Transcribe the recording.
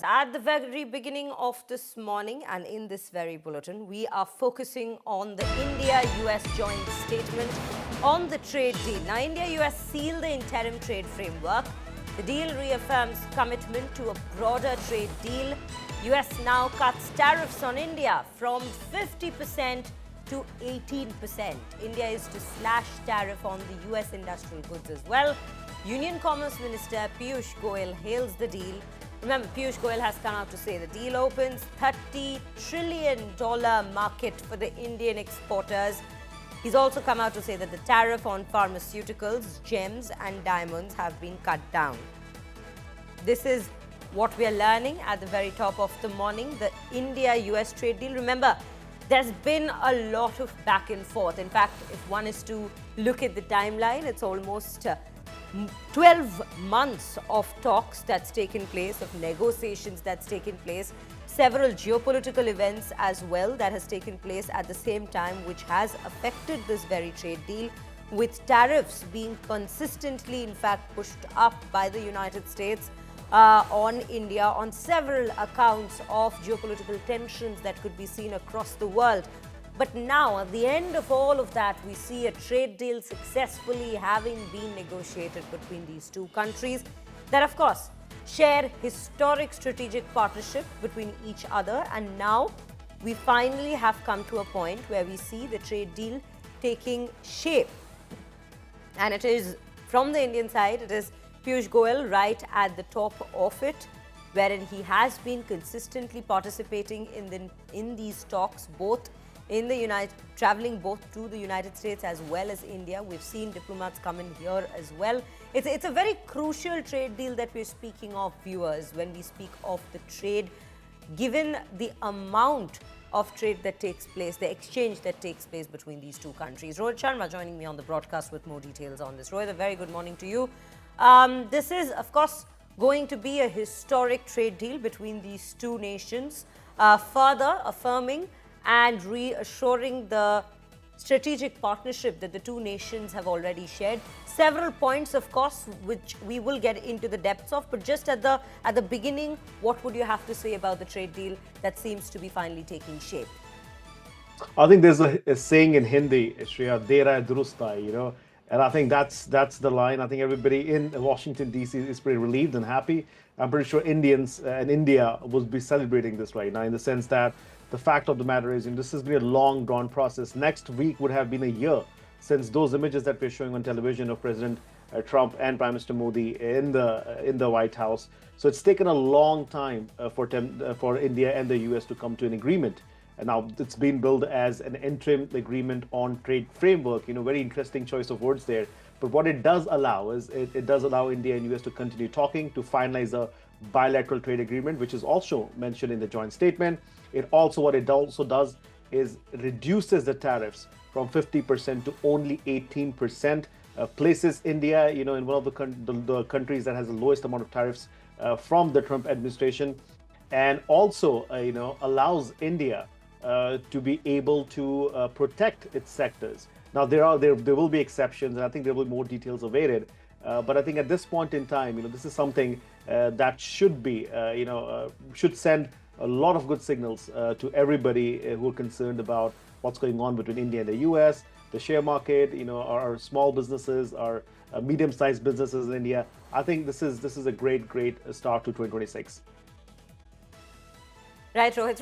At the very beginning of this morning and in this very bulletin, we are focusing on the India-US joint statement on the trade deal. Now, India-US sealed the interim trade framework. The deal reaffirms commitment to a broader trade deal. US now cuts tariffs on India from 50% to 18%. India is to slash tariff on the US industrial goods as well. Union Commerce Minister Piyush Goyal hails the deal. Remember, Piyush Goyal has come out to say the deal opens $30 trillion market for the Indian exporters. He's also come out to say that the tariff on pharmaceuticals, gems and diamonds have been cut down. This is what we are learning at the very top of the morning, the India-US trade deal. Remember, there's been a lot of back and forth. In fact, if one is to look at the timeline, it's almost 12 months of talks that's taken place, of negotiations that's taken place, several geopolitical events as well that has taken place at the same time, which has affected this very trade deal, with tariffs being consistently, in fact, pushed up by the United States on India on several accounts of geopolitical tensions that could be seen across the world. But now, at the end of all of that, we see a trade deal successfully having been negotiated between these two countries that, of course, share historic strategic partnership between each other. And now we finally have come to a point where we see the trade deal taking shape. And it is, from the Indian side, it is Piyush Goyal right at the top of it, wherein he has been consistently participating in these talks, both in the traveling both to the United States as well as India. We've seen diplomats come in here as well. It's a very crucial trade deal that we're speaking of, viewers, when we speak of the trade, given the amount of trade that takes place, the exchange that takes place between these two countries. Rohit Sharma joining me on the broadcast with more details on this. Rohit, a very good morning to you. This is, of course, going to be a historic trade deal between these two nations, further affirming and reassuring the strategic partnership that the two nations have already shared. Several points, of course, which we will get into the depths of, but just at the beginning, what would you have to say about the trade deal that seems to be finally taking shape? I think there's a saying in Hindi, Shreya, "Dera durust," and I think that's the line. I think everybody in Washington, D.C. is pretty relieved and happy. I'm pretty sure Indians and India will be celebrating this right now, in the sense that the fact of the matter is, this has been a long drawn process. Next week would have been a year since those images that we're showing on television of President Trump and Prime Minister Modi in the White House. So it's taken a long time for India and the US to come to an agreement. And now it's been billed as an interim agreement on trade framework. Very interesting choice of words there. But what it does allow is it does allow India and US to continue talking to finalize a bilateral trade agreement, which is also mentioned in the joint statement. What it also does is reduces the tariffs from 50% to only 18%, places India, in one of the countries that has the lowest amount of tariffs from the Trump administration, and also, allows India to be able to protect its sectors. Now, there will be exceptions, and I think there will be more details awaited. But I think at this point in time, this is something that should be, should send a lot of good signals to everybody who are concerned about what's going on between India and the US, the share market, our small businesses, our medium-sized businesses in India. I think this is a great start to 2026. Right, Rohit.